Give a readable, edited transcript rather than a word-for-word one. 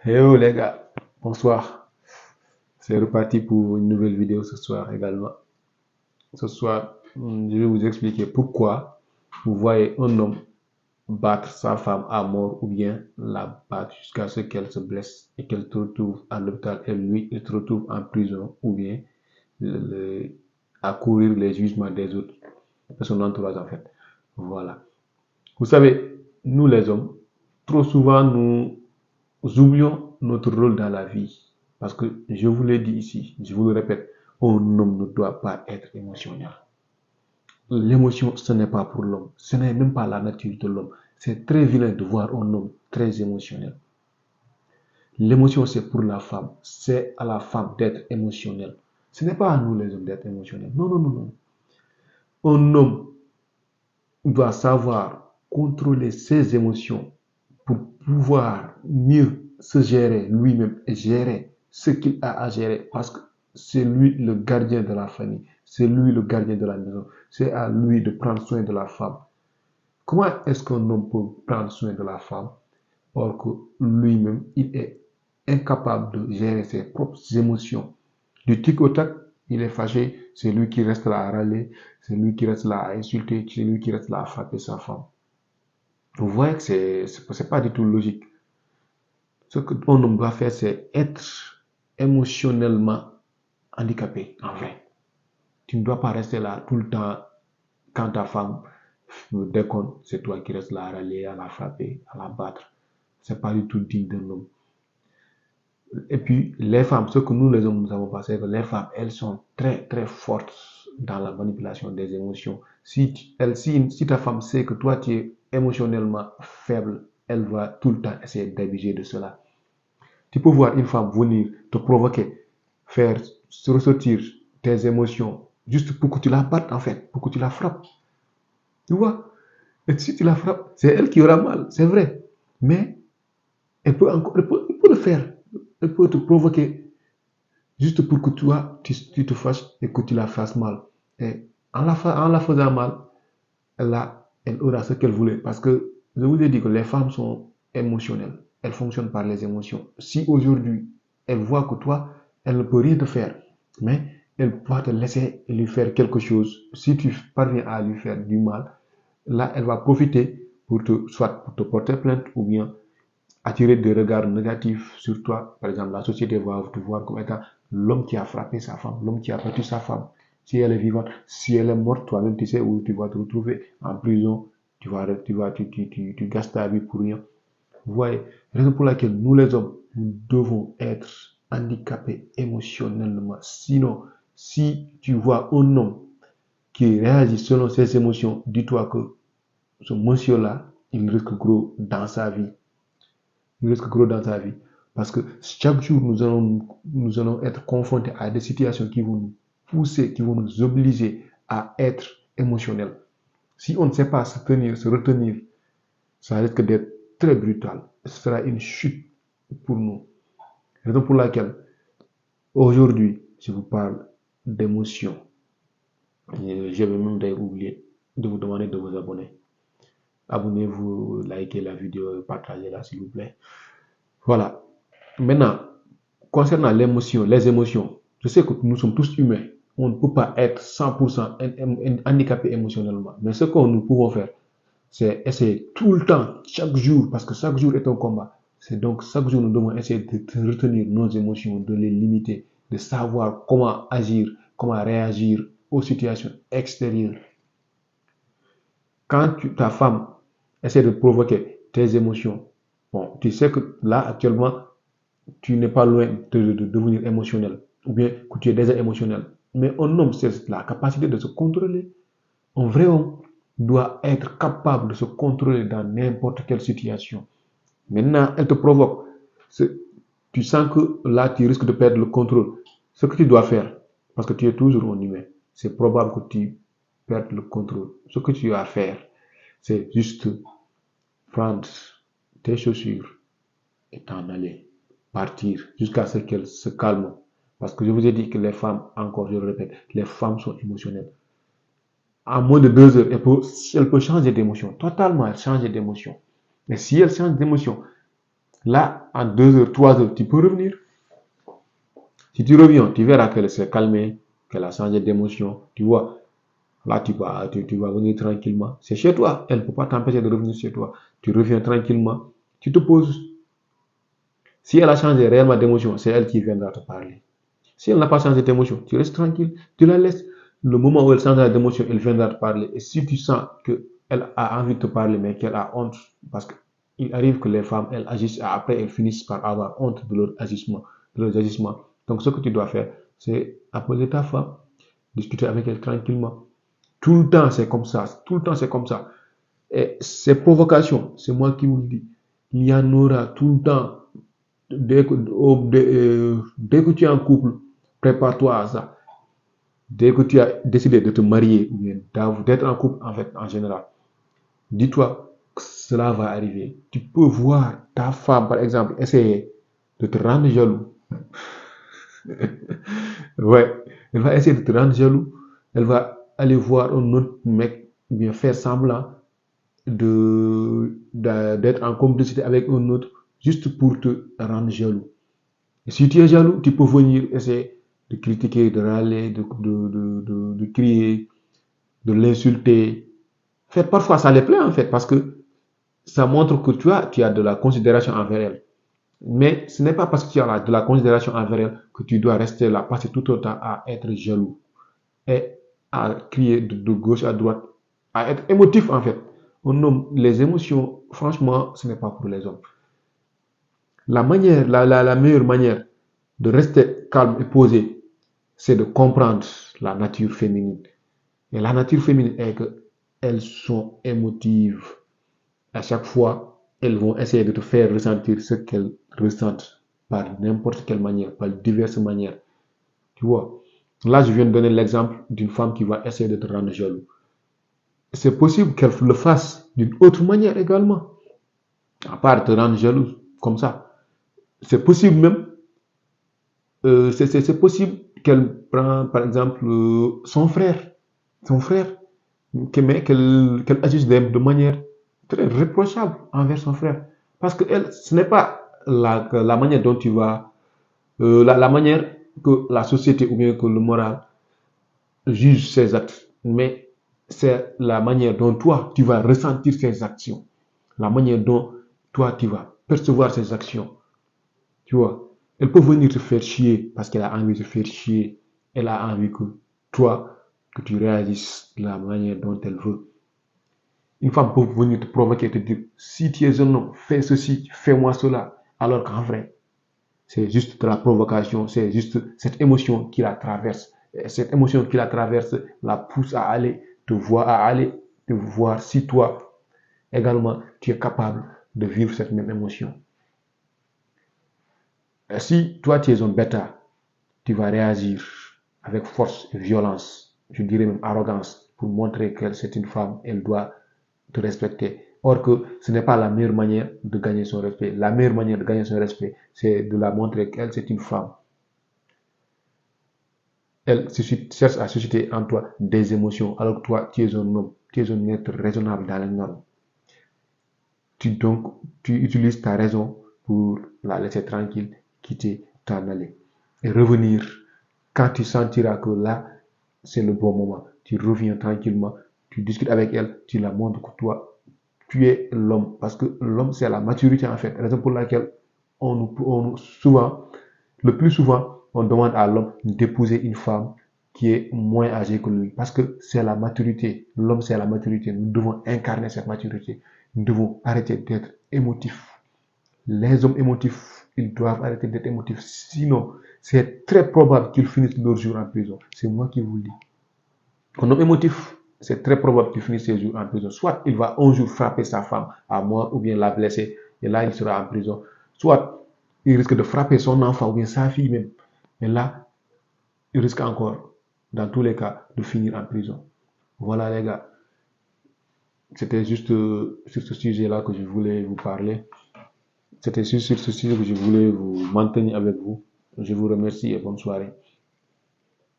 Hello les gars, bonsoir. C'est reparti pour une nouvelle vidéo ce soir également. Ce soir, je vais vous expliquer pourquoi vous voyez un homme battre sa femme à mort ou bien la battre jusqu'à ce qu'elle se blesse et qu'elle se retrouve à l'hôpital et lui, il se retrouve en prison ou bien le- à courir les jugements des autres, de son entourage en fait. Voilà. Vous savez, nous les hommes, trop souvent nous oublions notre rôle dans la vie. Parce que je vous l'ai dit ici, je vous le répète, un homme ne doit pas être émotionnel. L'émotion, ce n'est pas pour l'homme. Ce n'est même pas la nature de l'homme. C'est très vilain de voir un homme très émotionnel. L'émotion, c'est pour la femme. C'est à la femme d'être émotionnelle. Ce n'est pas à nous les hommes d'être émotionnels. Non, non, non, non. Un homme doit savoir contrôler ses émotions pour pouvoir mieux se gérer lui-même et gérer ce qu'il a à gérer parce que c'est lui le gardien de la famille, c'est lui le gardien de la maison, c'est à lui de prendre soin de la femme. Comment est-ce qu'un homme peut prendre soin de la femme or que lui-même, il est incapable de gérer ses propres émotions? Du tic au tac, il est fâché, c'est lui qui reste là à râler, c'est lui qui reste là à insulter, c'est lui qui reste là à frapper sa femme. Vous voyez que c'est pas du tout logique. Ce que ton homme doit faire, c'est être émotionnellement handicapé, en fait. Tu ne dois pas rester là tout le temps quand ta femme déconne, c'est toi qui restes là à râler, à la frapper, à la battre. C'est pas du tout digne d'un homme. Et puis, les femmes, ce que nous les hommes, nous savons pas, c'est que les femmes, elles sont très, très fortes dans la manipulation des émotions. Si ta femme sait que toi, tu es émotionnellement faible, elle va tout le temps essayer d'abuser de cela. Tu peux voir une femme venir te provoquer, faire ressortir tes émotions, juste pour que tu la battes, en fait, pour que tu la frappes. Tu vois? Et si tu la frappes, c'est elle qui aura mal, c'est vrai. Mais elle peut le faire. Elle peut te provoquer juste pour que toi, tu te fâches et que tu la fasses mal. Et en la faisant mal, elle aura ce qu'elle voulait. Parce que je vous ai dit que les femmes sont émotionnelles. Elles fonctionnent par les émotions. Si aujourd'hui, elle voit que toi, elle ne peut rien te faire, mais elle va te laisser lui faire quelque chose. Si tu parviens à lui faire du mal, là, elle va profiter pour soit pour te porter plainte ou bien attirer des regards négatifs sur toi. Par exemple, la société va te voir comme étant l'homme qui a frappé sa femme, l'homme qui a battu sa femme. Si elle est vivante, si elle est morte, toi-même tu sais où tu vas te retrouver en prison, tu gastes ta vie pour rien. Vous voyez, raison pour laquelle nous les hommes, nous devons être handicapés émotionnellement. Sinon, si tu vois un homme qui réagit selon ses émotions, dis-toi que ce monsieur-là, il risque gros dans sa vie. Il risque gros dans sa vie. Parce que chaque jour, nous allons être confrontés à des situations qui vont nous pousser, qui vont nous obliger à être émotionnels. Si on ne sait pas se tenir, se retenir, ça risque d'être très brutal. Ce sera une chute pour nous. Raison pour laquelle, aujourd'hui, je vous parle d'émotion. Je vais même oublier de vous demander de vous abonner. Abonnez-vous, likez la vidéo, partagez-la s'il vous plaît. Voilà. Maintenant, concernant l'émotion, les émotions, je sais que nous sommes tous humains. On ne peut pas être 100% handicapé émotionnellement. Mais ce que nous pouvons faire, c'est essayer tout le temps, chaque jour, parce que chaque jour est un combat. C'est donc chaque jour, nous devons essayer de retenir nos émotions, de les limiter, de savoir comment agir, comment réagir aux situations extérieures. Quand ta femme essaie de provoquer tes émotions, bon, tu sais que là, actuellement, tu n'es pas loin de devenir émotionnel, ou bien que tu es déjà émotionnel. Mais un homme, c'est la capacité de se contrôler. Un vrai homme doit être capable de se contrôler dans n'importe quelle situation. Maintenant, elle te provoque. Tu sens que là, tu risques de perdre le contrôle. Ce que tu dois faire, parce que tu es toujours un humain, c'est probable que tu perdes le contrôle. Ce que tu as à faire, c'est juste prendre tes chaussures et t'en aller, partir jusqu'à ce qu'elles se calment. Parce que je vous ai dit que les femmes, encore je le répète, les femmes sont émotionnelles. En moins de 2 heures, elle peut changer d'émotion. Totalement, elle change d'émotion. Mais si elle change d'émotion, Là, en 2 heures, 3 heures, tu peux revenir. Si tu reviens, tu verras qu'elle s'est calmée, qu'elle a changé d'émotion. Tu vois, là, tu vas venir tranquillement. C'est chez toi. Elle ne peut pas t'empêcher de revenir chez toi. Tu reviens tranquillement. Tu te poses. Si elle a changé réellement d'émotion, c'est elle qui viendra te parler. Si elle n'a pas changé d'émotion, tu restes tranquille. Tu la laisses. Le moment où elle changera d'émotion, elle viendra te parler. Et si tu sens qu'elle a envie de te parler, mais qu'elle a honte, parce qu'il arrive que les femmes, elles agissent, après elles finissent par avoir honte de leur agissement, de leurs agissements. Donc ce que tu dois faire, c'est appeler ta femme, discuter avec elle tranquillement. Tout le temps, c'est comme ça. Tout le temps, c'est comme ça. Et ces provocations, c'est moi qui vous le dis. Il y en aura tout le temps. Dès que tu es en couple, prépare-toi à ça. Dès que tu as décidé de te marier ou bien d'être en couple, en fait, en général, dis-toi que cela va arriver. Tu peux voir ta femme, par exemple, essayer de te rendre jaloux. Ouais, elle va essayer de te rendre jaloux. Elle va aller voir un autre mec, ou bien faire semblant d'être en complicité avec un autre, juste pour te rendre jaloux. Et si tu es jaloux, tu peux venir essayer de critiquer, de râler, de crier, de l'insulter. En fait, parfois, ça les plaît, en fait, parce que ça montre que tu as de la considération envers elle. Mais ce n'est pas parce que tu as de la considération envers elle que tu dois rester là, passer tout le temps à être jaloux et à crier de gauche à droite, à être émotif, en fait. Un homme, les émotions, franchement, ce n'est pas pour les hommes. La meilleure manière de rester calme et posé, c'est de comprendre la nature féminine. Et la nature féminine est qu'elles sont émotives. À chaque fois, elles vont essayer de te faire ressentir ce qu'elles ressentent par n'importe quelle manière, par diverses manières. Tu vois, là, je viens de donner l'exemple d'une femme qui va essayer de te rendre jaloux. C'est possible qu'elle le fasse d'une autre manière également, à part te rendre jaloux, comme ça. C'est possible même, c'est possible qu'elle prend, par exemple, son frère, qu'elle agisse de manière très reprochable envers son frère. Parce que elle, ce n'est pas la manière dont tu vas, la manière que la société ou bien que le moral juge ses actes, mais c'est la manière dont toi, tu vas ressentir ses actions, la manière dont toi, tu vas percevoir ses actions. Tu vois, elle peut venir te faire chier parce qu'elle a envie de te faire chier. Elle a envie que toi, que tu réagisses de la manière dont elle veut. Une femme peut venir te provoquer et te dire, si tu es un homme, fais ceci, fais-moi cela. Alors qu'en vrai, c'est juste de la provocation, c'est juste cette émotion qui la traverse. Et cette émotion qui la traverse la pousse à aller, te voir si toi, également, tu es capable de vivre cette même émotion. Et si toi, tu es un bêta, tu vas réagir avec force et violence, je dirais même arrogance, pour montrer qu'elle c'est une femme, elle doit te respecter. Or que ce n'est pas la meilleure manière de gagner son respect. La meilleure manière de gagner son respect, c'est de la montrer qu'elle c'est une femme. Elle cherche à susciter en toi des émotions, alors que toi, tu es un homme, tu es un être raisonnable dans les normes. Donc, tu utilises ta raison pour la laisser tranquille, quitter, t'en aller. Et revenir quand tu sentiras que là, c'est le bon moment. Tu reviens tranquillement, tu discutes avec elle, tu la montres que toi, tu es l'homme. Parce que l'homme, c'est la maturité en fait. Raison pour laquelle le plus souvent, on demande à l'homme d'épouser une femme qui est moins âgée que lui. Parce que c'est la maturité. L'homme, c'est la maturité. Nous devons incarner cette maturité. Nous devons arrêter d'être émotifs. Les hommes émotifs, ils doivent arrêter d'être émotifs. Sinon, c'est très probable qu'ils finissent leur jour en prison. C'est moi qui vous le dis. Un homme émotif, c'est très probable qu'il finisse ses jours en prison. Soit il va un jour frapper sa femme à mort ou bien la blesser et là il sera en prison. Soit il risque de frapper son enfant ou bien sa fille même. Et là, il risque encore, dans tous les cas, de finir en prison. Voilà les gars. C'était juste sur ce sujet-là que je voulais vous parler. C'était juste sur ce sujet que je voulais vous maintenir avec vous. Je vous remercie et bonne soirée.